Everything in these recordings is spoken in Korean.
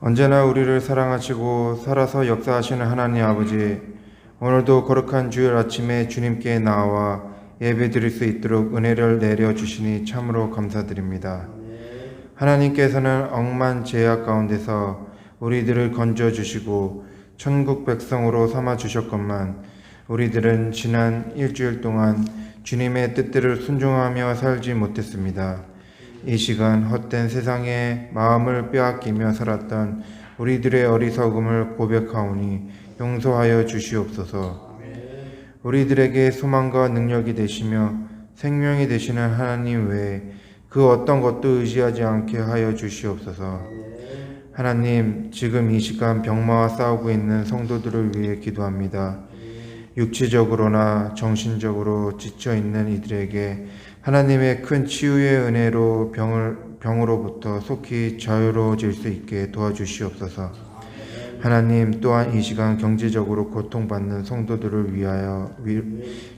언제나 우리를 사랑하시고 살아서 역사하시는 하나님 아버지, 오늘도 거룩한 주일 아침에 주님께 나와 예배드릴 수 있도록 은혜를 내려주시니 참으로 감사드립니다. 하나님께서는 억만 죄악 가운데서 우리들을 건져주시고 천국 백성으로 삼아주셨건만 우리들은 지난 일주일 동안 주님의 뜻대로 순종하며 살지 못했습니다. 이 시간 헛된 세상에 마음을 빼앗기며 살았던 우리들의 어리석음을 고백하오니 용서하여 주시옵소서. 우리들에게 소망과 능력이 되시며 생명이 되시는 하나님 외에 그 어떤 것도 의지하지 않게 하여 주시옵소서. 하나님, 지금 이 시간 병마와 싸우고 있는 성도들을 위해 기도합니다. 육체적으로나 정신적으로 지쳐있는 이들에게 하나님의 큰 치유의 은혜로 병으로부터 속히 자유로워질 수 있게 도와주시옵소서. 하나님, 또한 이 시간 경제적으로 고통받는 성도들을 위하여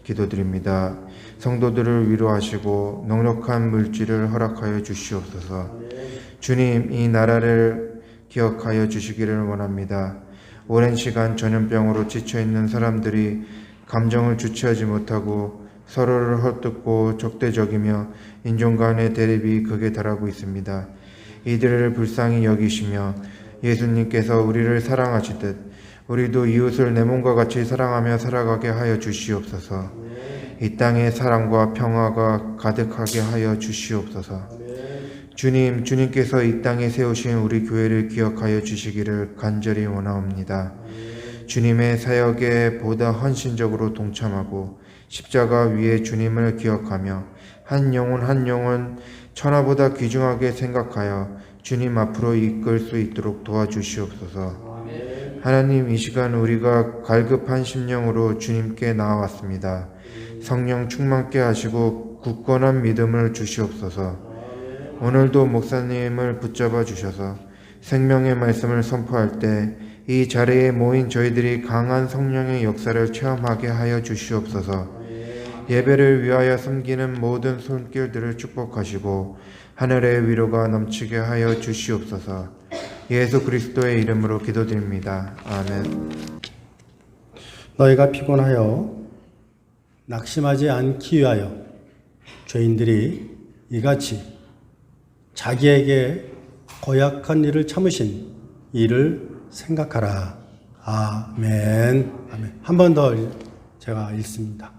기도드립니다. 성도들을 위로하시고 넉넉한 물질을 허락하여 주시옵소서. 주님, 이 나라를 기억하여 주시기를 원합니다. 오랜 시간 전염병으로 지쳐있는 사람들이 감정을 주체하지 못하고 서로를 헛듣고 적대적이며 인종 간의 대립이 극에 달하고 있습니다. 이들을 불쌍히 여기시며 예수님께서 우리를 사랑하시듯 우리도 이웃을 내 몸과 같이 사랑하며 살아가게 하여 주시옵소서. 이 땅에 사랑과 평화가 가득하게 하여 주시옵소서. 주님께서 이 땅에 세우신 우리 교회를 기억하여 주시기를 간절히 원하옵니다. 주님의 사역에 보다 헌신적으로 동참하고 십자가 위에 주님을 기억하며 한 영혼 천하보다 귀중하게 생각하여 주님 앞으로 이끌 수 있도록 도와주시옵소서. 하나님, 이 시간 우리가 갈급한 심령으로 주님께 나아왔습니다. 성령 충만케 하시고 굳건한 믿음을 주시옵소서. 오늘도 목사님을 붙잡아 주셔서 생명의 말씀을 선포할 때 이 자리에 모인 저희들이 강한 성령의 역사를 체험하게 하여 주시옵소서. 예배를 위하여 섬기는 모든 손길들을 축복하시고 하늘의 위로가 넘치게 하여 주시옵소서. 예수 그리스도의 이름으로 기도드립니다. 아멘. 너희가 피곤하여 낙심하지 않기 위하여 죄인들이 이같이 자기에게 고약한 일을 참으신 이를 생각하라. 아멘. 아멘. 한 번 더 제가 읽습니다.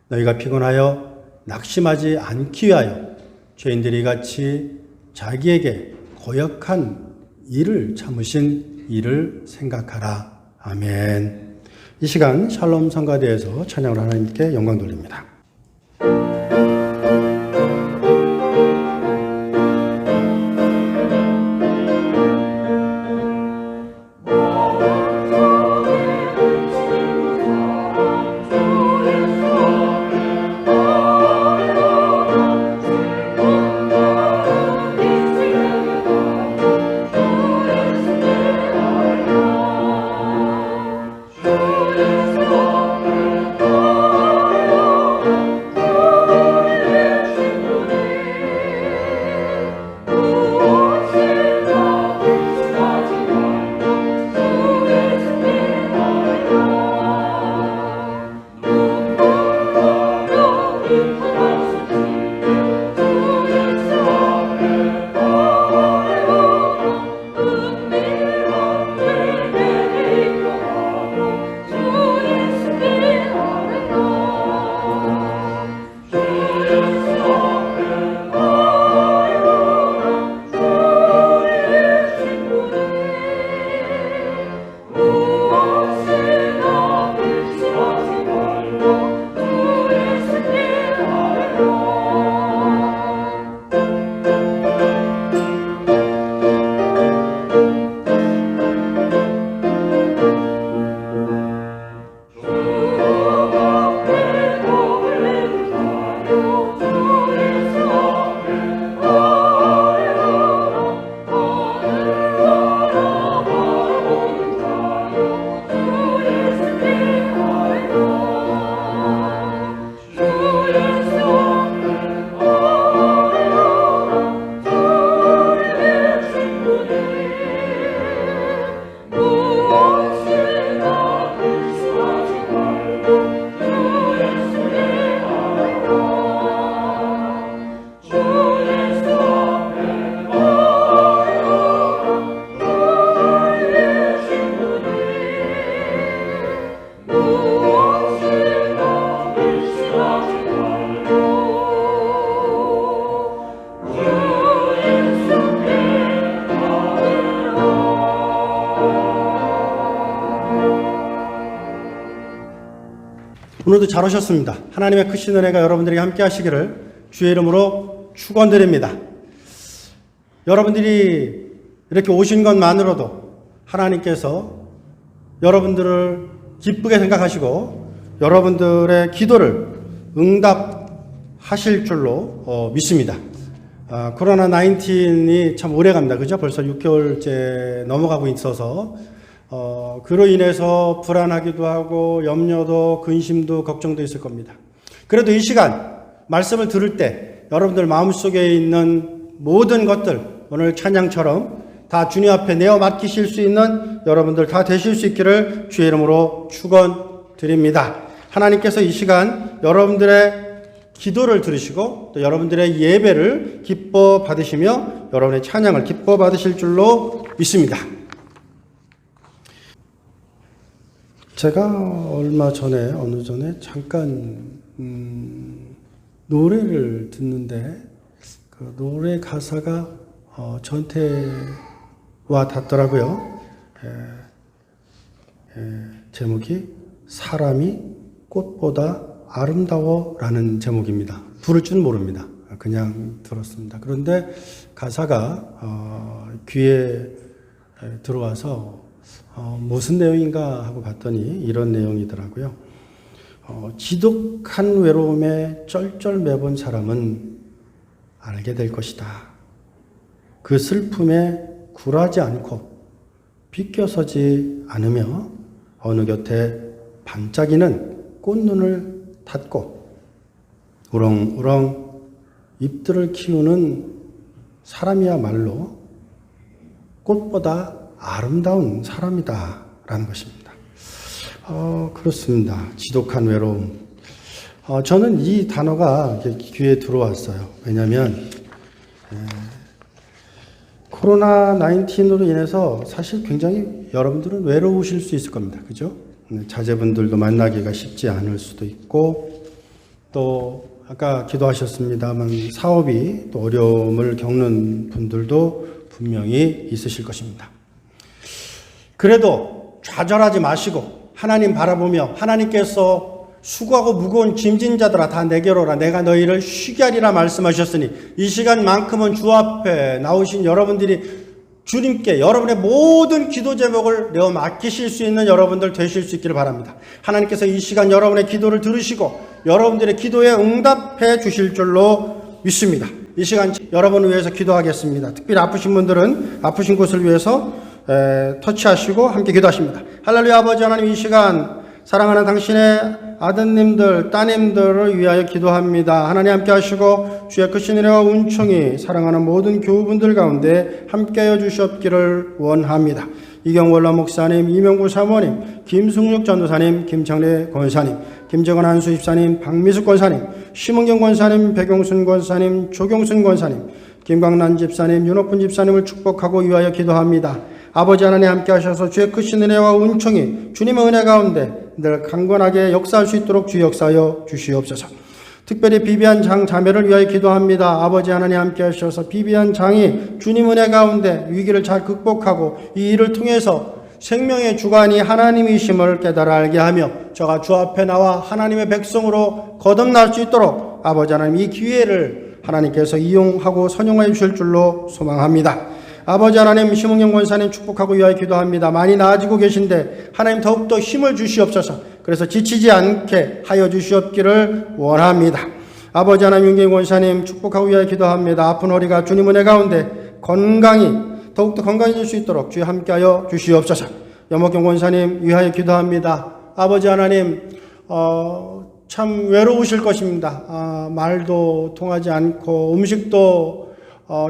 너희가 피곤하여 낙심하지 않기 위하여 죄인들이 같이 자기에게 고약한 일을 참으신 이를 생각하라. 아멘. 이 시간 샬롬 성가대에서 찬양을 하나님께 영광 돌립니다. 오늘도 잘 오셨습니다. 하나님의 크신 은혜가 여러분들에게 함께 하시기를 주의 이름으로 축원드립니다. 여러분들이 이렇게 오신 것만으로도 하나님께서 여러분들을 기쁘게 생각하시고 여러분들의 기도를 응답하실 줄로 믿습니다. 코로나 19이 참 오래 갑니다. 그죠? 벌써 6개월째 넘어가고 있어서 그로 인해서 불안하기도 하고 염려도 근심도 걱정도 있을 겁니다. 그래도 이 시간 말씀을 들을 때 여러분들 마음속에 있는 모든 것들 오늘 찬양처럼 다 주님 앞에 내어 맡기실 수 있는 여러분들 다 되실 수 있기를 주의 이름으로 축원드립니다. 하나님께서 이 시간 여러분들의 기도를 들으시고 또 여러분들의 예배를 기뻐 받으시며 여러분의 찬양을 기뻐 받으실 줄로 믿습니다. 제가 얼마 전에 어느 전에 잠깐 노래를 듣는데 그 노래 가사가 저한테 와 닿더라고요. 제목이 사람이 꽃보다 아름다워라는 제목입니다. 부를 줄 모릅니다. 그냥 들었습니다. 그런데 가사가 귀에 들어와서 무슨 내용인가 하고 봤더니 이런 내용이더라고요. 지독한 외로움에 쩔쩔매본 사람은 알게 될 것이다. 그 슬픔에 굴하지 않고 비껴서지 않으며 어느 곁에 반짝이는 꽃눈을 닫고 우렁우렁 잎들을 키우는 사람이야말로 꽃보다 아름다운 사람이다 라는 것입니다. 그렇습니다. 지독한 외로움. 저는 이 단어가 귀에 들어왔어요. 왜냐하면 코로나 19으로 인해서 사실 굉장히 여러분들은 외로우실 수 있을 겁니다. 그죠? 자제분들도 만나기가 쉽지 않을 수도 있고 또 아까 기도하셨습니다만 사업이 또 어려움을 겪는 분들도 분명히 있으실 것입니다. 그래도 좌절하지 마시고 하나님 바라보며 하나님께서 수고하고 무거운 짐진 자들아 다 내게로 오라 내가 너희를 쉬게 하리라 말씀하셨으니 이 시간만큼은 주 앞에 나오신 여러분들이 주님께 여러분의 모든 기도 제목을 내어 맡기실 수 있는 여러분들 되실 수 있기를 바랍니다. 하나님께서 이 시간 여러분의 기도를 들으시고 여러분들의 기도에 응답해 주실 줄로 믿습니다. 이 시간 여러분을 위해서 기도하겠습니다. 특별히 아프신 분들은 아프신 곳을 위해서 터치하시고 함께 기도하십니다. 할렐루야. 아버지 하나님, 이 시간 사랑하는 당신의 아드님들, 따님들을 위하여 기도합니다. 하나님 함께 하시고 주의 크신 은혜와 은총이 사랑하는 모든 교우분들 가운데 함께하여 주시옵기를 원합니다. 이경월라 목사님, 이명구 사모님, 김승육 전도사님, 김창래 권사님, 김정은 한수 집사님, 박미숙 권사님, 심은경 권사님, 백용순 권사님, 조경순 권사님, 김광란 집사님, 윤옥훈 집사님을 축복하고 위하여 기도합니다. 아버지 하나님 함께 하셔서 주의 크신 은혜와 은총이 주님의 은혜 가운데 늘 강건하게 역사할 수 있도록 주 역사하여 주시옵소서. 특별히 비비안 장 자매를 위하여 기도합니다. 아버지 하나님 함께 하셔서 비비안 장이 주님 은혜 가운데 위기를 잘 극복하고 이 일을 통해서 생명의 주관이 하나님이심을 깨달아 알게 하며 저가 주 앞에 나와 하나님의 백성으로 거듭날 수 있도록 아버지 하나님 이 기회를 하나님께서 이용하고 선용하여 주실 줄로 소망합니다. 아버지 하나님, 심은경 권사님 축복하고 위하여 기도합니다. 많이 나아지고 계신데 하나님 더욱더 힘을 주시옵소서. 그래서 지치지 않게 하여 주시옵기를 원합니다. 아버지 하나님, 윤경 권사님 축복하고 위하여 기도합니다. 아픈 허리가 주님 은혜 가운데 더욱더 건강해질 수 있도록 주여 함께하여 주시옵소서. 염옥경 권사님 위하여 기도합니다. 아버지 하나님, 참 외로우실 것입니다. 말도 통하지 않고 음식도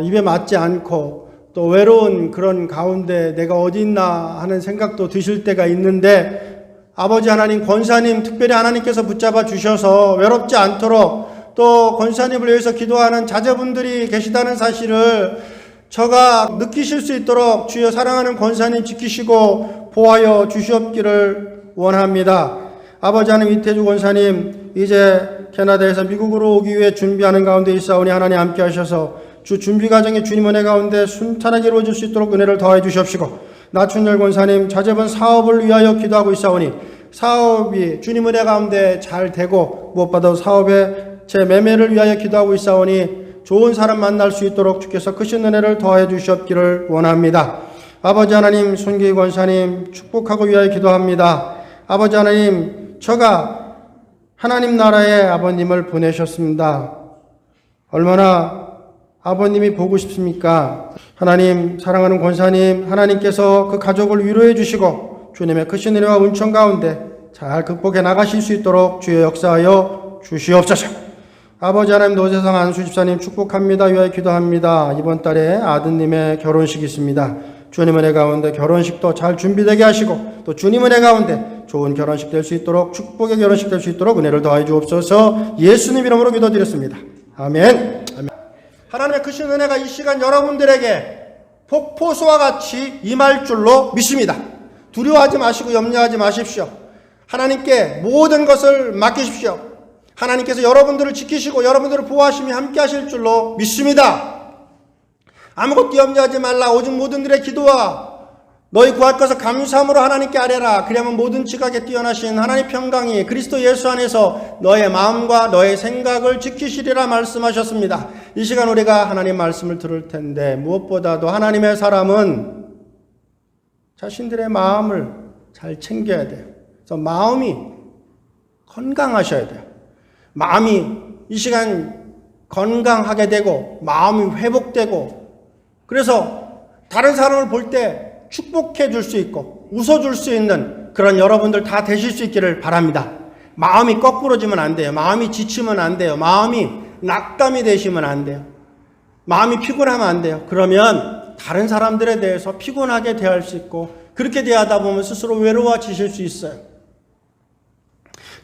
입에 맞지 않고 또 외로운 그런 가운데 내가 어디 있나 하는 생각도 드실 때가 있는데 아버지 하나님, 권사님 특별히 하나님께서 붙잡아 주셔서 외롭지 않도록 또 권사님을 위해서 기도하는 자제분들이 계시다는 사실을 저가 느끼실 수 있도록 주여 사랑하는 권사님 지키시고 보호하여 주시옵기를 원합니다. 아버지 하나님, 이태주 권사님 이제 캐나다에서 미국으로 오기 위해 준비하는 가운데 있사오니 하나님 함께 하셔서 주 준비 과정에 주님 은혜 가운데 순탄하게 이루어질 수 있도록 은혜를 더해 주시옵시고 나춘열 권사님 자제분 사업을 위하여 기도하고 있사오니 사업이 주님 은혜 가운데 잘 되고 무엇보다 사업의 제 매매를 위하여 기도하고 있사오니 좋은 사람 만날 수 있도록 주께서 크신 은혜를 더해 주시옵기를 원합니다. 아버지 하나님, 손교희 권사님 축복하고 위하여 기도합니다. 아버지 하나님, 저가 하나님 나라에 아버님을 보내셨습니다. 얼마나 아버님이 보고 싶습니까? 하나님, 사랑하는 권사님, 하나님께서 그 가족을 위로해 주시고 주님의 크신 은혜와 은총 가운데 잘 극복해 나가실 수 있도록 주의 역사하여 주시옵소서. 아버지 하나님, 노세상 안수 집사님 축복합니다. 위하여 기도합니다. 이번 달에 아드님의 결혼식이 있습니다. 주님 은혜 가운데 결혼식도 잘 준비되게 하시고 또 주님 은혜 가운데 좋은 결혼식 될 수 있도록 축복의 결혼식 될 수 있도록 은혜를 더하여 주옵소서. 예수님 이름으로 기도드렸습니다. 아멘. 아멘. 하나님의 크신 은혜가 이 시간 여러분들에게 폭포수와 같이 임할 줄로 믿습니다. 두려워하지 마시고 염려하지 마십시오. 하나님께 모든 것을 맡기십시오. 하나님께서 여러분들을 지키시고 여러분들을 보호하시며 함께 하실 줄로 믿습니다. 아무것도 염려하지 말라. 오직 모든 일의 기도와 너희 구할 것을 감사함으로 하나님께 아뢰라. 그러면 모든 지각에 뛰어나신 하나님 평강이 그리스도 예수 안에서 너의 마음과 너의 생각을 지키시리라 말씀하셨습니다. 이 시간 우리가 하나님 말씀을 들을 텐데 무엇보다도 하나님의 사람은 자신들의 마음을 잘 챙겨야 돼요. 그래서 마음이 건강하셔야 돼요. 마음이 이 시간 건강하게 되고 마음이 회복되고 그래서 다른 사람을 볼 때 축복해 줄 수 있고 웃어줄 수 있는 그런 여러분들 다 되실 수 있기를 바랍니다. 마음이 거꾸로지면 안 돼요. 마음이 지치면 안 돼요. 마음이 낙담이 되시면 안 돼요. 마음이 피곤하면 안 돼요. 그러면 다른 사람들에 대해서 피곤하게 대할 수 있고 그렇게 대하다 보면 스스로 외로워지실 수 있어요.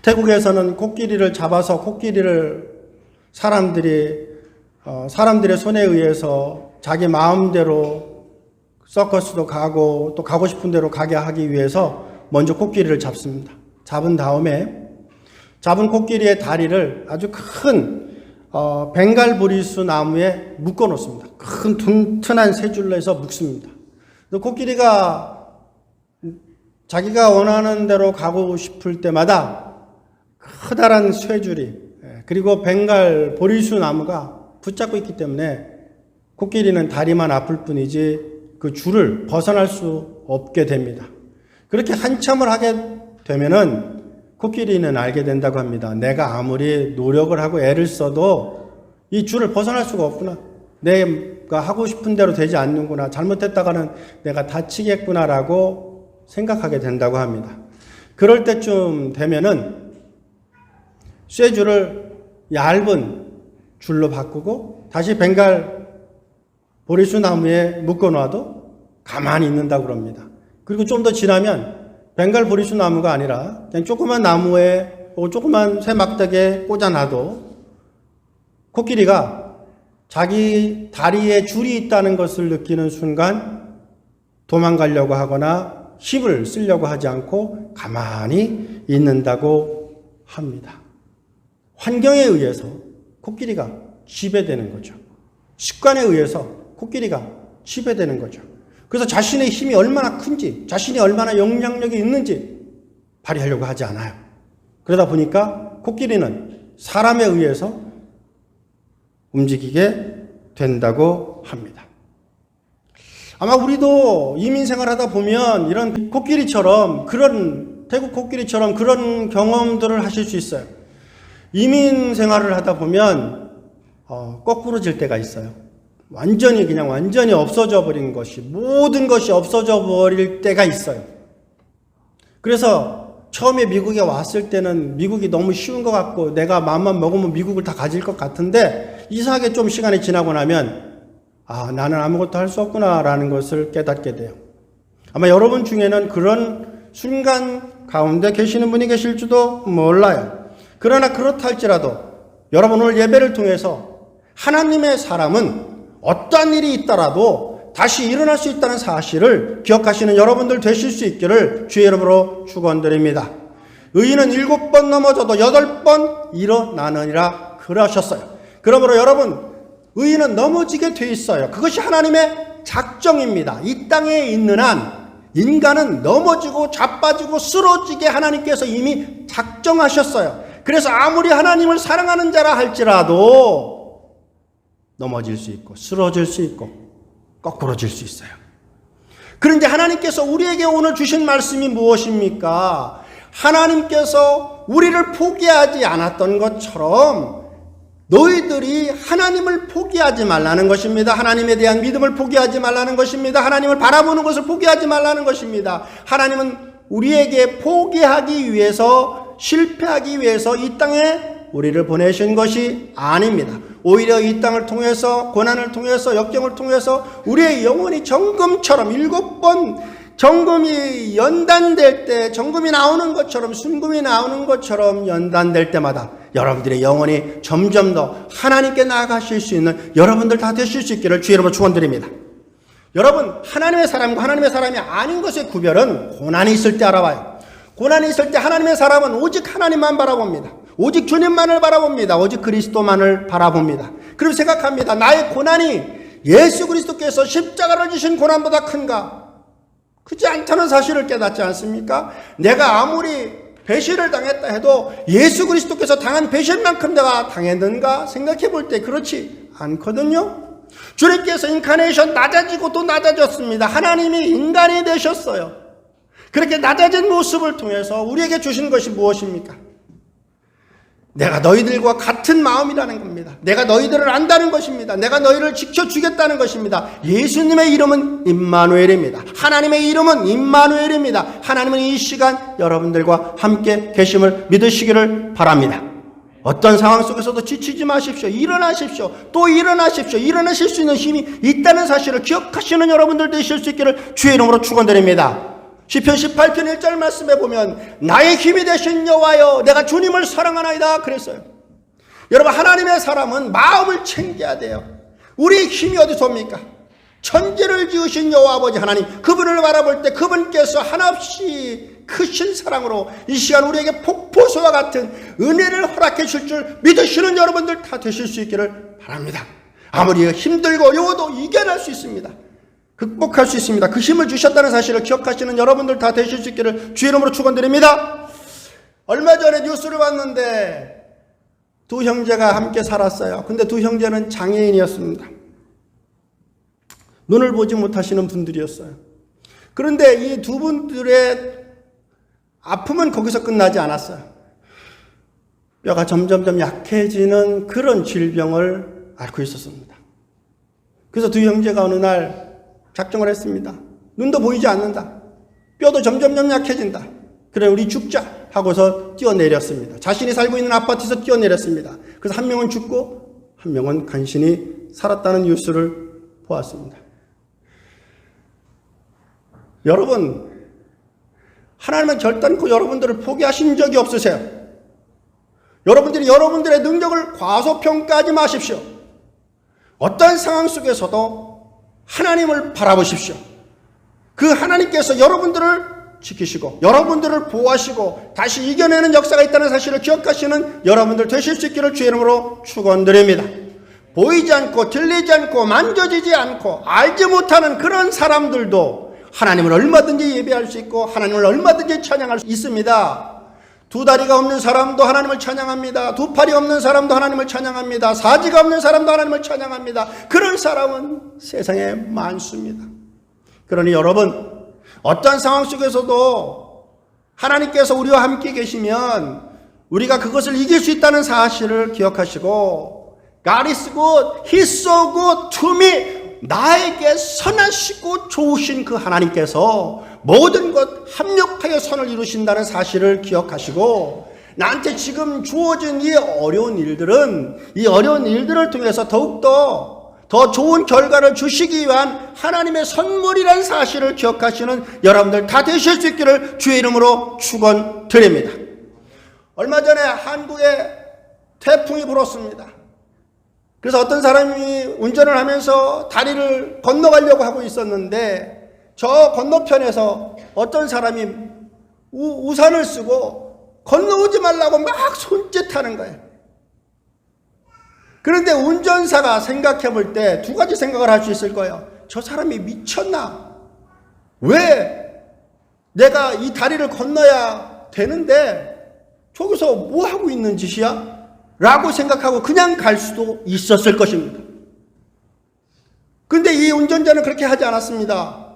태국에서는 코끼리를 잡아서 코끼리를 사람들의 손에 의해서 자기 마음대로 서커스도 가고 또 가고 싶은 대로 가게 하기 위해서 먼저 코끼리를 잡습니다. 잡은 다음에 잡은 코끼리의 다리를 아주 큰 벵갈 보리수 나무에 묶어 놓습니다. 큰 튼튼한 세 줄로 해서 묶습니다. 코끼리가 자기가 원하는 대로 가고 싶을 때마다 커다란 쇠줄이 그리고 벵갈 보리수 나무가 붙잡고 있기 때문에 코끼리는 다리만 아플 뿐이지 그 줄을 벗어날 수 없게 됩니다. 그렇게 한참을 하게 되면은 코끼리는 알게 된다고 합니다. 내가 아무리 노력을 하고 애를 써도 이 줄을 벗어날 수가 없구나. 내가 하고 싶은 대로 되지 않는구나. 잘못했다가는 내가 다치겠구나라고 생각하게 된다고 합니다. 그럴 때쯤 되면은 쇠줄을 얇은 줄로 바꾸고 다시 벵갈 보리수 나무에 묶어놔도 가만히 있는다고 그럽니다. 그리고 좀 더 지나면 벵갈 보리수 나무가 아니라 그냥 조그만 나무에 조그만 쇠 막대기에 꽂아놔도 코끼리가 자기 다리에 줄이 있다는 것을 느끼는 순간 도망가려고 하거나 힘을 쓰려고 하지 않고 가만히 있는다고 합니다. 환경에 의해서 코끼리가 지배되는 거죠. 습관에 의해서 코끼리가 지배되는 거죠. 그래서 자신의 힘이 얼마나 큰지, 자신이 얼마나 영향력이 있는지 발휘하려고 하지 않아요. 그러다 보니까 코끼리는 사람에 의해서 움직이게 된다고 합니다. 아마 우리도 이민 생활하다 보면 이런 코끼리처럼 태국 코끼리처럼 그런 경험들을 하실 수 있어요. 이민 생활을 하다 보면 거꾸로질 때가 있어요. 완전히 없어져 버린 것이, 모든 것이 없어져 버릴 때가 있어요. 그래서 처음에 미국에 왔을 때는 미국이 너무 쉬운 것 같고 내가 마음만 먹으면 미국을 다 가질 것 같은데 이상하게 좀 시간이 지나고 나면 나는 아무것도 할 수 없구나라는 것을 깨닫게 돼요. 아마 여러분 중에는 그런 순간 가운데 계시는 분이 계실지도 몰라요. 그러나 그렇다 할지라도 여러분 오늘 예배를 통해서 하나님의 사람은 어떠한 일이 있더라도 다시 일어날 수 있다는 사실을 기억하시는 여러분들 되실 수 있기를 주의 이름으로 축원드립니다. 의인은 7번 넘어져도 8번 일어나느니라 그러셨어요. 그러므로 여러분 의인은 넘어지게 돼 있어요. 그것이 하나님의 작정입니다. 이 땅에 있는 한 인간은 넘어지고 자빠지고 쓰러지게 하나님께서 이미 작정하셨어요. 그래서 아무리 하나님을 사랑하는 자라 할지라도 넘어질 수 있고 쓰러질 수 있고 거꾸로질 수 있어요. 그런데 하나님께서 우리에게 오늘 주신 말씀이 무엇입니까? 하나님께서 우리를 포기하지 않았던 것처럼 너희들이 하나님을 포기하지 말라는 것입니다. 하나님에 대한 믿음을 포기하지 말라는 것입니다. 하나님을 바라보는 것을 포기하지 말라는 것입니다. 하나님은 우리에게 포기하기 위해서, 실패하기 위해서 이 땅에 우리를 보내신 것이 아닙니다. 오히려 이 땅을 통해서, 고난을 통해서, 역경을 통해서 우리의 영혼이 정금처럼 7번 정금이 연단될 때, 정금이 나오는 것처럼, 순금이 나오는 것처럼 연단될 때마다 여러분들의 영혼이 점점 더 하나님께 나아가실 수 있는 여러분들 다 되실 수 있기를 주의 이름으로 축원드립니다. 여러분, 하나님의 사람과 하나님의 사람이 아닌 것의 구별은 고난이 있을 때 알아봐요. 고난이 있을 때 하나님의 사람은 오직 하나님만 바라봅니다. 오직 주님만을 바라봅니다. 오직 그리스도만을 바라봅니다. 그리고 생각합니다. 나의 고난이 예수 그리스도께서 십자가를 지신 고난보다 큰가? 그렇지 않다는 사실을 깨닫지 않습니까? 내가 아무리 배신을 당했다 해도 예수 그리스도께서 당한 배신만큼 내가 당했는가 생각해 볼 때 그렇지 않거든요. 주님께서 인카네이션 낮아지고 또 낮아졌습니다. 하나님이 인간이 되셨어요. 그렇게 낮아진 모습을 통해서 우리에게 주신 것이 무엇입니까? 내가 너희들과 같은 마음이라는 겁니다. 내가 너희들을 안다는 것입니다. 내가 너희를 지켜주겠다는 것입니다. 예수님의 이름은 임마누엘입니다. 하나님의 이름은 임마누엘입니다. 하나님은 이 시간 여러분들과 함께 계심을 믿으시기를 바랍니다. 어떤 상황 속에서도 지치지 마십시오. 일어나십시오. 또 일어나십시오. 일어나실 수 있는 힘이 있다는 사실을 기억하시는 여러분들 되실 수 있기를 주의 이름으로 축원드립니다. 시편 18편 1절 말씀에 보면 나의 힘이 되신 여호와여 내가 주님을 사랑하나이다 그랬어요. 여러분, 하나님의 사람은 마음을 챙겨야 돼요. 우리의 힘이 어디서 옵니까? 천지를 지으신 여호와 아버지 하나님, 그분을 바라볼 때 그분께서 한없이 크신 사랑으로 이 시간 우리에게 폭포수와 같은 은혜를 허락해 줄 줄 믿으시는 여러분들 다 되실 수 있기를 바랍니다. 아무리 힘들고 어려워도 이겨낼 수 있습니다. 극복할 수 있습니다. 그 힘을 주셨다는 사실을 기억하시는 여러분들 다 되실 수 있기를 주의 이름으로 축원드립니다. 얼마 전에 뉴스를 봤는데 두 형제가 함께 살았어요. 근데 두 형제는 장애인이었습니다. 눈을 보지 못하시는 분들이었어요. 그런데 이 두 분들의 아픔은 거기서 끝나지 않았어요. 뼈가 점점점 약해지는 그런 질병을 앓고 있었습니다. 그래서 두 형제가 어느 날 작정을 했습니다. 눈도 보이지 않는다. 뼈도 점점점 약해진다. 그래 우리 죽자 하고서 뛰어내렸습니다. 자신이 살고 있는 아파트에서 뛰어내렸습니다. 그래서 한 명은 죽고 한 명은 간신히 살았다는 뉴스를 보았습니다. 여러분, 하나님은 결단코 여러분들을 포기하신 적이 없으세요. 여러분들이 여러분들의 능력을 과소평가하지 마십시오. 어떤 상황 속에서도 하나님을 바라보십시오. 그 하나님께서 여러분들을 지키시고 여러분들을 보호하시고 다시 이겨내는 역사가 있다는 사실을 기억하시는 여러분들 되실 수 있기를 주의 이름으로 축원드립니다. 보이지 않고 들리지 않고 만져지지 않고 알지 못하는 그런 사람들도 하나님을 얼마든지 예배할 수 있고 하나님을 얼마든지 찬양할 수 있습니다. 두 다리가 없는 사람도 하나님을 찬양합니다. 두 팔이 없는 사람도 하나님을 찬양합니다. 사지가 없는 사람도 하나님을 찬양합니다. 그런 사람은 세상에 많습니다. 그러니 여러분, 어떤 상황 속에서도 하나님께서 우리와 함께 계시면 우리가 그것을 이길 수 있다는 사실을 기억하시고 God is good, He's so good to me. 나에게 선하시고 좋으신 그 하나님께서 모든 것 합력하여 선을 이루신다는 사실을 기억하시고 나한테 지금 주어진 이 어려운 일들을 통해서 더욱더 더 좋은 결과를 주시기 위한 하나님의 선물이라는 사실을 기억하시는 여러분들 다 되실 수 있기를 주의 이름으로 축원드립니다. 얼마 전에 한국에 태풍이 불었습니다. 그래서 어떤 사람이 운전을 하면서 다리를 건너가려고 하고 있었는데 저 건너편에서 어떤 사람이 우산을 쓰고 건너오지 말라고 막 손짓하는 거예요. 그런데 운전사가 생각해 볼 때 두 가지 생각을 할 수 있을 거예요. 저 사람이 미쳤나? 왜 내가 이 다리를 건너야 되는데 저기서 뭐 하고 있는 짓이야? 라고 생각하고 그냥 갈 수도 있었을 것입니다. 근데 이 운전자는 그렇게 하지 않았습니다.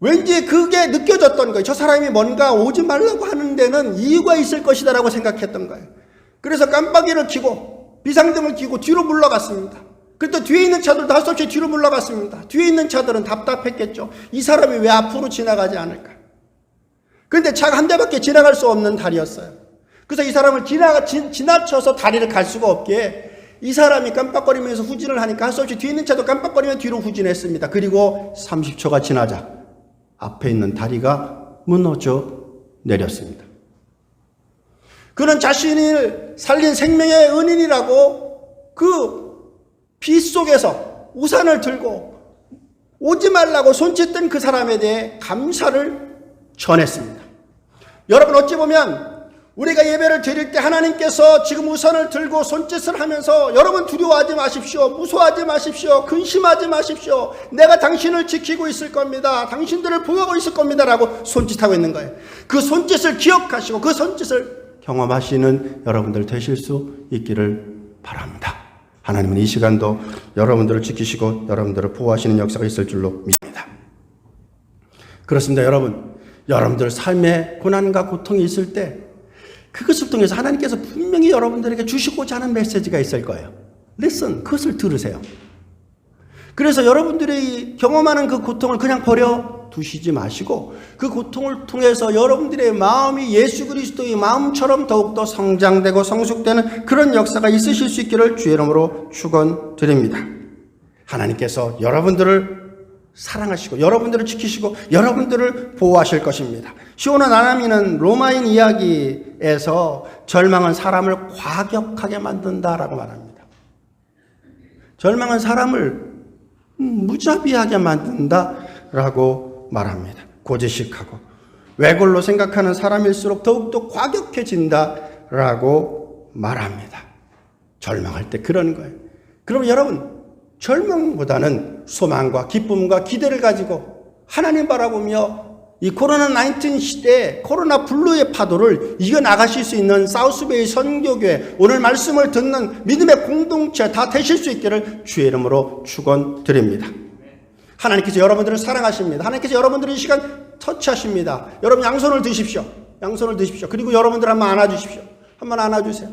왠지 그게 느껴졌던 거예요. 저 사람이 뭔가 오지 말라고 하는 데는 이유가 있을 것이다 라고 생각했던 거예요. 그래서 깜빡이를 켜고 비상등을 켜고 뒤로 물러갔습니다. 그때 뒤에 있는 차들도 할 수 없이 뒤로 물러갔습니다. 뒤에 있는 차들은 답답했겠죠. 이 사람이 왜 앞으로 지나가지 않을까? 그런데 차가 한 대밖에 지나갈 수 없는 다리였어요. 그래서 이 사람을 지나쳐서 다리를 갈 수가 없기에 이 사람이 깜빡거리면서 후진을 하니까 할 수 없이 뒤에 있는 차도 깜빡거리며 뒤로 후진했습니다. 그리고 30초가 지나자 앞에 있는 다리가 무너져 내렸습니다. 그는 자신을 살린 생명의 은인이라고 그 비 속에서 우산을 들고 오지 말라고 손짓던 그 사람에 대해 감사를 전했습니다. 여러분, 어찌 보면 우리가 예배를 드릴 때 하나님께서 지금 우산을 들고 손짓을 하면서 여러분 두려워하지 마십시오. 무서워하지 마십시오. 근심하지 마십시오. 내가 당신을 지키고 있을 겁니다. 당신들을 보호하고 있을 겁니다. 라고 손짓하고 있는 거예요. 그 손짓을 기억하시고 그 손짓을 경험하시는 여러분들 되실 수 있기를 바랍니다. 하나님은 이 시간도 여러분들을 지키시고 여러분들을 보호하시는 역사가 있을 줄로 믿습니다. 그렇습니다. 여러분들 삶에 고난과 고통이 있을 때 그것을 통해서 하나님께서 분명히 여러분들에게 주시고자 하는 메시지가 있을 거예요. Listen, 그것을 들으세요. 그래서 여러분들이 경험하는 그 고통을 그냥 버려두시지 마시고 그 고통을 통해서 여러분들의 마음이 예수 그리스도의 마음처럼 더욱더 성장되고 성숙되는 그런 역사가 있으실 수 있기를 주의 이름으로 축원드립니다. 하나님께서 여러분들을 사랑하시고 여러분들을 지키시고 여러분들을 보호하실 것입니다. 시온과 나나미는 로마인 이야기에서 절망은 사람을 과격하게 만든다라고 말합니다. 절망은 사람을 무자비하게 만든다라고 말합니다. 고지식하고 외골로 생각하는 사람일수록 더욱더 과격해진다라고 말합니다. 절망할 때 그런 거예요. 그럼 여러분, 절망보다는 소망과 기쁨과 기대를 가지고 하나님 바라보며 이 코로나19 시대에 코로나 블루의 파도를 이겨나가실 수 있는 사우스베이 선교교회, 오늘 말씀을 듣는 믿음의 공동체 다 되실 수 있기를 주의 이름으로 축원드립니다. 하나님께서 여러분들을 사랑하십니다. 하나님께서 여러분들을 이 시간 터치하십니다. 여러분 양손을 드십시오. 양손을 드십시오. 그리고 여러분들 한번 안아주십시오. 한번 안아주세요.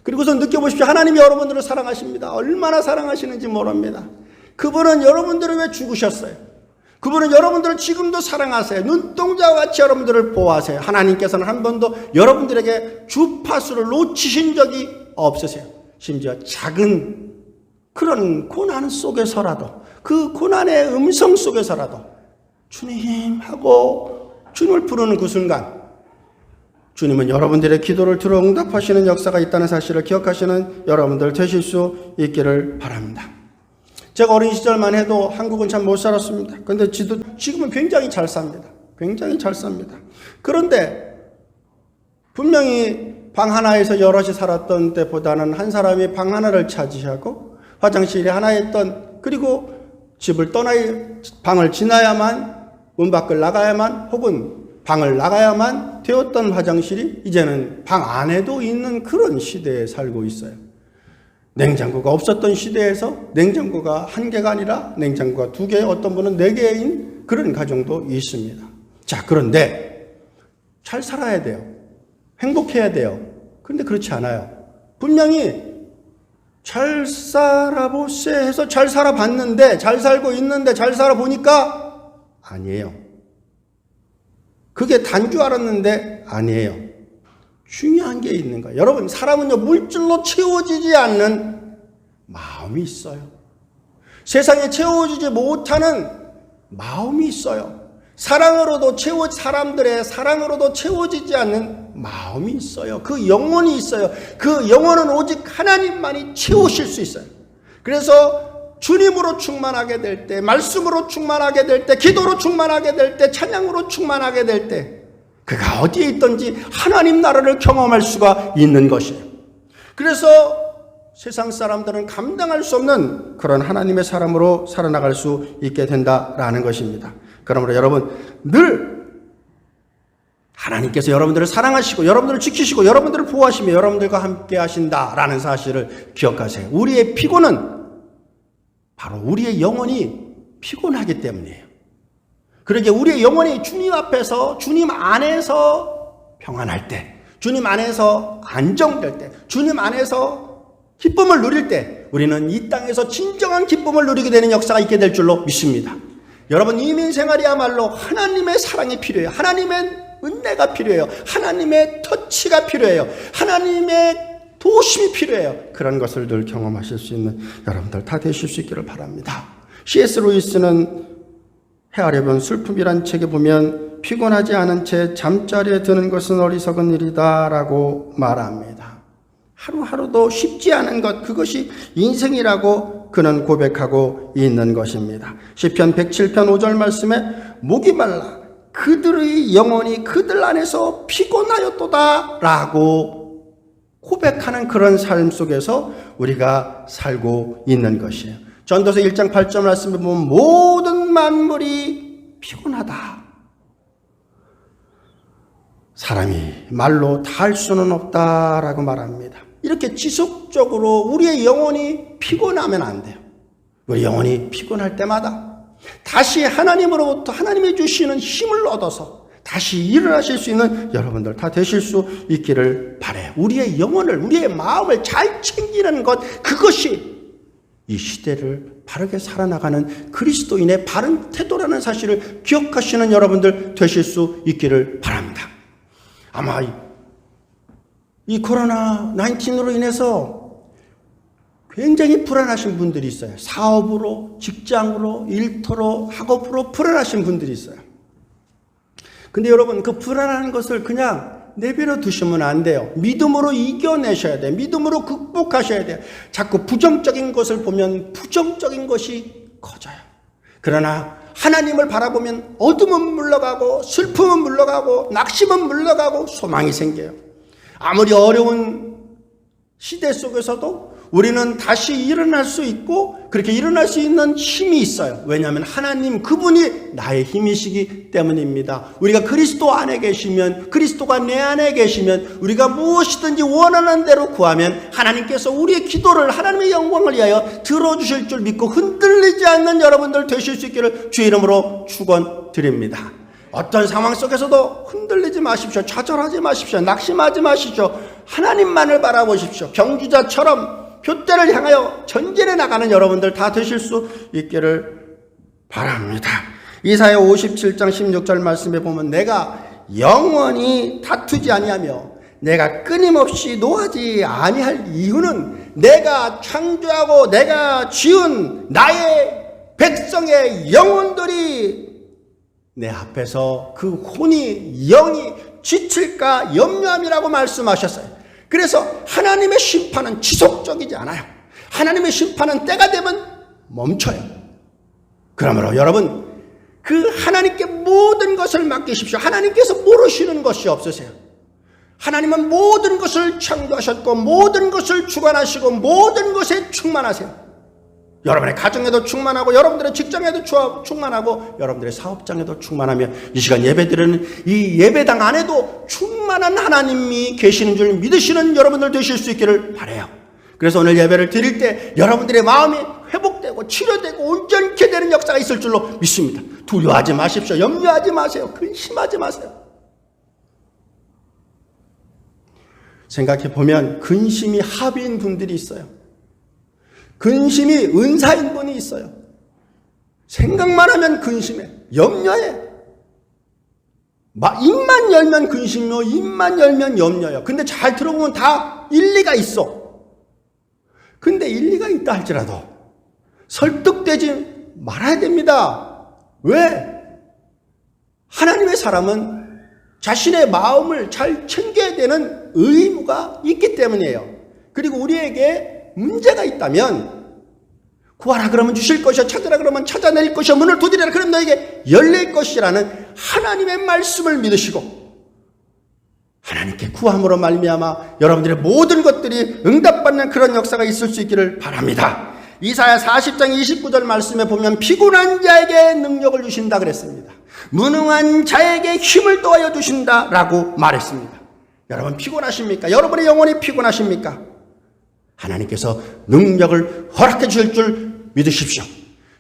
그리고서 느껴보십시오. 하나님이 여러분들을 사랑하십니다. 얼마나 사랑하시는지 모릅니다. 그분은 여러분들을 왜 죽으셨어요? 그분은 여러분들을 지금도 사랑하세요. 눈동자와 같이 여러분들을 보호하세요. 하나님께서는 한 번도 여러분들에게 주파수를 놓치신 적이 없으세요. 심지어 작은 그런 고난 속에서라도, 그 고난의 음성 속에서라도 주님 하고 주님을 부르는 그 순간 주님은 여러분들의 기도를 들어 응답하시는 역사가 있다는 사실을 기억하시는 여러분들 되실 수 있기를 바랍니다. 제가 어린 시절만 해도 한국은 참 못 살았습니다. 그런데 지금은 굉장히 잘 삽니다. 굉장히 잘 삽니다. 그런데 분명히 방 하나에서 여럿이 살았던 때보다는 한 사람이 방 하나를 차지하고 화장실이 하나였던, 그리고 집을 방을 지나야만, 문 밖을 나가야만, 혹은 방을 나가야만 되었던 화장실이 이제는 방 안에도 있는 그런 시대에 살고 있어요. 냉장고가 없었던 시대에서 냉장고가 한 개가 아니라 냉장고가 2개, 어떤 분은 4개인 그런 가정도 있습니다. 자, 그런데 잘 살아야 돼요. 행복해야 돼요. 그런데 그렇지 않아요. 분명히 잘 살아보세 해서 잘 살아봤는데, 잘 살고 있는데, 잘 살아보니까 아니에요. 그게 단 줄 알았는데 아니에요. 중요한 게 있는 거예요. 여러분, 사람은요, 물질로 채워지지 않는 마음이 있어요. 세상에 채워지지 못하는 마음이 있어요. 사람들의 사랑으로도 채워지지 않는 마음이 있어요. 그 영혼이 있어요. 그 영혼은 오직 하나님만이 채우실 수 있어요. 그래서 주님으로 충만하게 될 때, 말씀으로 충만하게 될 때, 기도로 충만하게 될 때, 찬양으로 충만하게 될 때, 그가 어디에 있든지 하나님 나라를 경험할 수가 있는 것이에요. 그래서 세상 사람들은 감당할 수 없는 그런 하나님의 사람으로 살아나갈 수 있게 된다라는 것입니다. 그러므로 여러분, 늘 하나님께서 여러분들을 사랑하시고 여러분들을 지키시고 여러분들을 보호하시며 여러분들과 함께 하신다라는 사실을 기억하세요. 우리의 피곤은 바로 우리의 영혼이 피곤하기 때문이에요. 그러기에 우리의 영혼이 주님 앞에서 주님 안에서 평안할 때, 주님 안에서 안정될 때, 주님 안에서 기쁨을 누릴 때 우리는 이 땅에서 진정한 기쁨을 누리게 되는 역사가 있게 될 줄로 믿습니다. 여러분, 이민 생활이야말로 하나님의 사랑이 필요해요. 하나님의 은혜가 필요해요. 하나님의 터치가 필요해요. 하나님의 도심이 필요해요. 그런 것을 늘 경험하실 수 있는 여러분들 다 되실 수 있기를 바랍니다. C.S. 루이스는 헤아려본 슬픔이란 책에 보면 피곤하지 않은 채 잠자리에 드는 것은 어리석은 일이다 라고 말합니다. 하루하루도 쉽지 않은 것, 그것이 인생이라고 그는 고백하고 있는 것입니다. 시편 107편 5절 말씀에 목이 말라 그들의 영혼이 그들 안에서 피곤하였도다 라고 고백하는 그런 삶 속에서 우리가 살고 있는 것이에요. 전도서 1장 8절 말씀에 보면 모든 만물이 피곤하다. 사람이 말로 다 할 수는 없다라고 말합니다. 이렇게 지속적으로 우리의 영혼이 피곤하면 안 돼요. 우리 영혼이 피곤할 때마다 다시 하나님으로부터 하나님이 주시는 힘을 얻어서 다시 일어나실 수 있는 여러분들 다 되실 수 있기를 바라요. 우리의 영혼을, 우리의 마음을 잘 챙기는 것, 그것이 이 시대를 바르게 살아나가는 그리스도인의 바른 태도라는 사실을 기억하시는 여러분들 되실 수 있기를 바랍니다. 아마 이 코로나 19으로 인해서 굉장히 불안하신 분들이 있어요. 사업으로, 직장으로, 일터로, 학업으로 불안하신 분들이 있어요. 근데 여러분, 그 불안한 것을 그냥 내버려 두시면 안 돼요. 믿음으로 이겨내셔야 돼요. 믿음으로 극복하셔야 돼요. 자꾸 부정적인 것을 보면 부정적인 것이 커져요. 그러나 하나님을 바라보면 어둠은 물러가고 슬픔은 물러가고 낙심은 물러가고 소망이 생겨요. 아무리 어려운 시대 속에서도 우리는 다시 일어날 수 있고 그렇게 일어날 수 있는 힘이 있어요. 왜냐하면 하나님 그분이 나의 힘이시기 때문입니다. 우리가 그리스도 안에 계시면, 그리스도가 내 안에 계시면 우리가 무엇이든지 원하는 대로 구하면 하나님께서 우리의 기도를 하나님의 영광을 위하여 들어주실 줄 믿고 흔들리지 않는 여러분들 되실 수 있기를 주의 이름으로 축원드립니다. 어떤 상황 속에서도 흔들리지 마십시오. 좌절하지 마십시오. 낙심하지 마십시오. 하나님만을 바라보십시오. 경주자처럼 표대를 향하여 전진해 나가는 여러분들 다 되실 수 있기를 바랍니다. 이사야 57장 16절 말씀에 보면 내가 영원히 다투지 아니하며 내가 끊임없이 노하지 아니할 이유는 내가 창조하고 내가 지은 나의 백성의 영혼들이 내 앞에서 그 혼이 영이 지칠까 염려함이라고 말씀하셨어요. 그래서 하나님의 심판은 지속적이지 않아요. 하나님의 심판은 때가 되면 멈춰요. 그러므로 여러분, 그 하나님께 모든 것을 맡기십시오. 하나님께서 모르시는 것이 없으세요. 하나님은 모든 것을 창조하셨고 모든 것을 주관하시고 모든 것에 충만하세요. 여러분의 가정에도 충만하고 여러분들의 직장에도 충만하고 여러분들의 사업장에도 충만하며 이 시간 예배드리는 이 예배당 안에도 충만한 하나님이 계시는 줄 믿으시는 여러분들 되실 수 있기를 바라요. 그래서 오늘 예배를 드릴 때 여러분들의 마음이 회복되고 치료되고 온전케 되는 역사가 있을 줄로 믿습니다. 두려워하지 마십시오. 염려하지 마세요. 근심하지 마세요. 생각해 보면 근심이 합의인 분들이 있어요. 근심이 은사인 분이 있어요. 생각만 하면 근심해. 염려해. 입만 열면 근심이요. 입만 열면 염려요. 근데 잘 들어보면 다 일리가 있어. 근데 일리가 있다 할지라도 설득되지 말아야 됩니다. 왜? 하나님의 사람은 자신의 마음을 잘 챙겨야 되는 의무가 있기 때문이에요. 그리고 우리에게 문제가 있다면 구하라 그러면 주실 것이요 찾으라 그러면 찾아낼 것이요 문을 두드리라 그러면 너에게 열릴 것이라는 하나님의 말씀을 믿으시고 하나님께 구함으로 말미암아 여러분들의 모든 것들이 응답받는 그런 역사가 있을 수 있기를 바랍니다. 이사야 40장 29절 말씀에 보면 피곤한 자에게 능력을 주신다 그랬습니다. 무능한 자에게 힘을 더하여 주신다라고 말했습니다. 여러분 피곤하십니까? 여러분의 영혼이 피곤하십니까? 하나님께서 능력을 허락해 주실 줄 믿으십시오.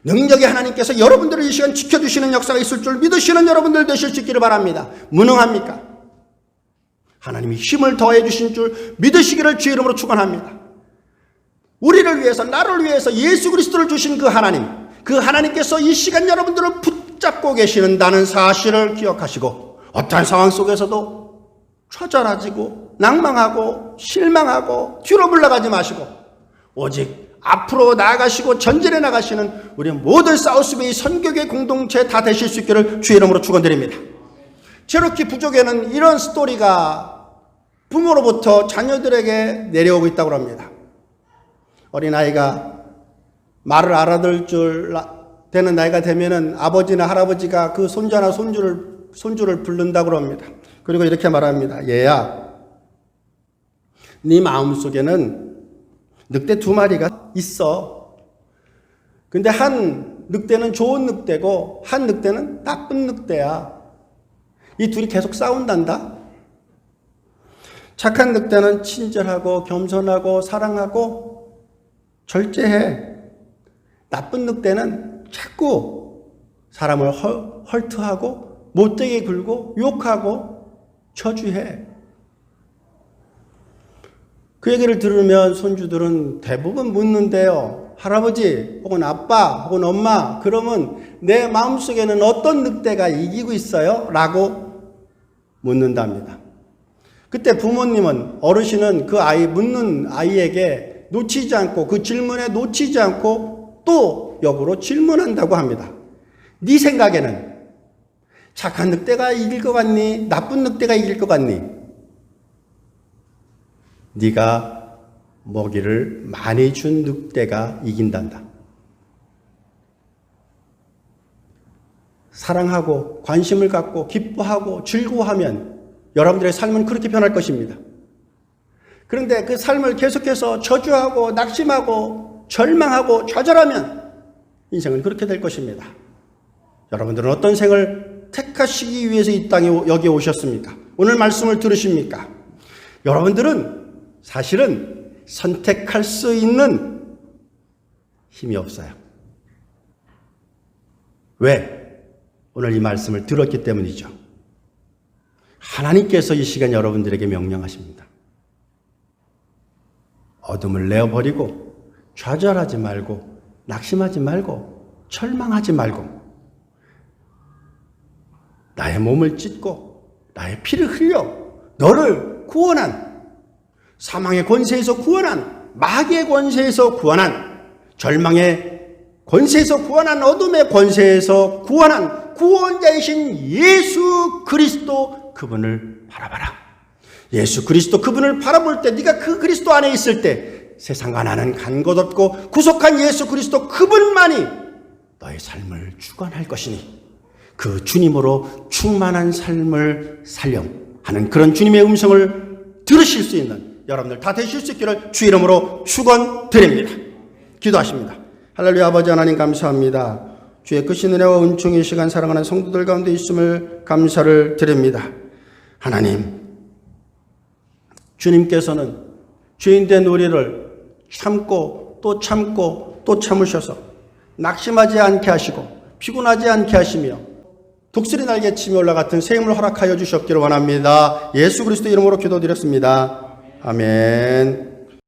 능력의 하나님께서 여러분들을 이 시간 지켜주시는 역사가 있을 줄 믿으시는 여러분들 되실 수 있기를 바랍니다. 무능합니까? 하나님이 힘을 더해 주신 줄 믿으시기를 주의 이름으로 축원합니다. 우리를 위해서, 나를 위해서 예수 그리스도를 주신 그 하나님, 그 하나님께서 이 시간 여러분들을 붙잡고 계시는다는 사실을 기억하시고, 어떠한 상황 속에서도 처절해지고 낭망하고 실망하고 뒤로 물러가지 마시고 오직 앞으로 나아가시고 전진해 나가시는 우리 모든 사우스베이 선교계 공동체 다 되실 수 있기를 주의 이름으로 축원드립니다. 체로키 부족에는 이런 스토리가 부모로부터 자녀들에게 내려오고 있다고 합니다. 어린아이가 말을 알아들 줄 되는 나이가 되면은 아버지나 할아버지가 그 손자나 손주를 부른다고 합니다. 그리고 이렇게 말합니다. 얘야, 네 마음속에는 늑대 2마리가 있어. 근데 한 늑대는 좋은 늑대고 한 늑대는 나쁜 늑대야. 이 둘이 계속 싸운단다. 착한 늑대는 친절하고 겸손하고 사랑하고 절제해. 나쁜 늑대는 자꾸 사람을 헐트하고 못되게 굴고 욕하고 저주해. 그 얘기를 들으면 손주들은 대부분 묻는데요. 할아버지 혹은 아빠 혹은 엄마, 그러면 내 마음속에는 어떤 늑대가 이기고 있어요? 라고 묻는답니다. 그때 부모님은, 어르신은 그 아이, 묻는 아이에게 놓치지 않고, 그 질문에 놓치지 않고 또 역으로 질문한다고 합니다. 네 생각에는 착한 늑대가 이길 것 같니? 나쁜 늑대가 이길 것 같니? 네가 먹이를 많이 준 늑대가 이긴단다. 사랑하고 관심을 갖고 기뻐하고 즐거워하면 여러분들의 삶은 그렇게 변할 것입니다. 그런데 그 삶을 계속해서 저주하고 낙심하고 절망하고 좌절하면 인생은 그렇게 될 것입니다. 여러분들은 어떤 생을 택하시기 위해서 이 땅에 여기 오셨습니까? 오늘 말씀을 들으십니까? 여러분들은 사실은 선택할 수 있는 힘이 없어요. 왜? 오늘 이 말씀을 들었기 때문이죠. 하나님께서 이 시간 여러분들에게 명령하십니다. 어둠을 내어버리고 좌절하지 말고 낙심하지 말고 절망하지 말고 나의 몸을 찢고 나의 피를 흘려 너를 구원한, 사망의 권세에서 구원한, 마귀의 권세에서 구원한, 절망의 권세에서 구원한, 어둠의 권세에서 구원한 구원자이신 예수 그리스도 그분을 바라봐라. 예수 그리스도 그분을 바라볼 때, 네가 그 그리스도 안에 있을 때 세상과 나는 간 것 없고 구속한 예수 그리스도 그분만이 너의 삶을 주관할 것이니 그 주님으로 충만한 삶을 살려하는 그런 주님의 음성을 들으실 수 있는 여러분들 다 되실 수 있기를 주 이름으로 축원드립니다. 기도하십니다. 할렐루야. 아버지 하나님 감사합니다. 주의 크신 은혜와 은총의 시간 사랑하는 성도들 가운데 있음을 감사를 드립니다. 하나님, 주님께서는 죄인된 우리를 참고 또 참고 또 참으셔서 낙심하지 않게 하시고 피곤하지 않게 하시며 독수리 날개치며 올라같은 새 힘을 허락하여 주셨기를 원합니다. 예수 그리스도 이름으로 기도드렸습니다. 아멘.